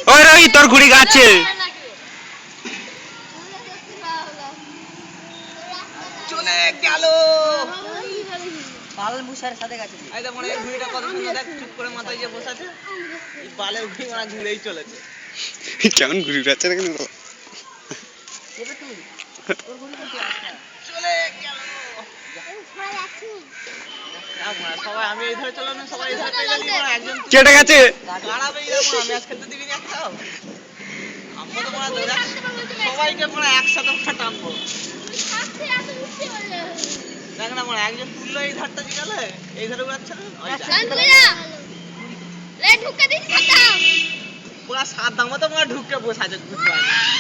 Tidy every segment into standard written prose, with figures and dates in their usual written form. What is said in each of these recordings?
ওই রই তোর ঘুড়ি গাছে চলে গেল পাল মুশার সাথে গেছে এই দেখ মনে এই ঘুড়িটা কত সুন্দর দেখ চুপ করে মাথায় যে বসে আছে এই বালের ঘুড়ি মানে ঘুরেই চলেছে কেমন ঘুড়ি উড়াচ্ছে দেখেন তো এবার তুই তোর ঘুড়ি কোনটি আছে চলে গেল সবাই আমি এই ধারে চলো না সবাই এই ধারে পেয়ে যাবি মানে একজন কেটে গেছে গাড়াবে এরকম আমি আজ খেলতে দিবি না একটাও আমরা তো মানে ধরে সবাইকে মানে একসাথে ফাটাবো দেখ না মানে একজন তুললো এই ধারটা জিগালে এই ধারে উড়াচ্ছে না পুরা সাত দামও তো পুরা ঢুকে বসে আছে বুঝতে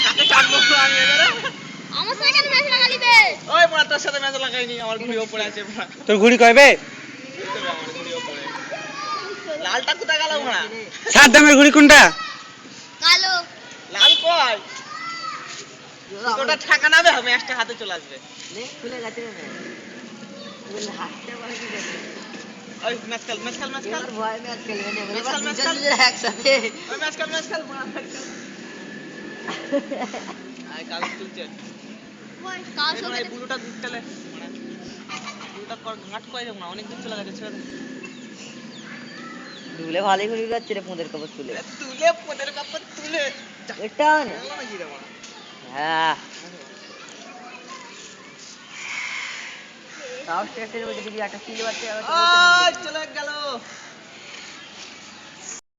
কাকে টানবো আমি এবারে আমার সাথে কেন ম্যাচ লাগালিবে ওই পুরা তোর সাথে ম্যাচ লাগাইনি আমার ঘুড়িও পড়ে আছে পুরা তোর ঘুড়ি কয়বে আমার ঘুড়িও পড়ে লালটা কোথায় গেল পুরা সাত দামের ঘুড়ি কোনটা কালো লাল কই তোটা ঠাকা নাবে ম্যাচটা হাতে চলে আসবে নে খুলে গেছে না বল হাতটা বড় কি গেছে ওই ম্যাচ খেল এবার ভয় ম্যাচ খেলবে না ম্যাচ এবার খেল, ম্যাচ দুজন খেল। দুজন একসাথে ওই ম্যাচ খেল পুরা ম্যাচ খেল আই কাল তুলছে কাল এই এই বুলুটা দিক চলে মানে বুলুটা কর ঘাট কই যাবো না অনেক দূর চলে গেছে ছেড়ে দে দুলে ভালোই ঘুরে যাচ্ছে রে পোঁদের কবর তুলে তুলে পোদের কাপড় তুলে এটা না গেল না কি রে মারা হ্যাঁ তাও স্টেটের মধ্যে দিবি একটা সিলভার চলে গেল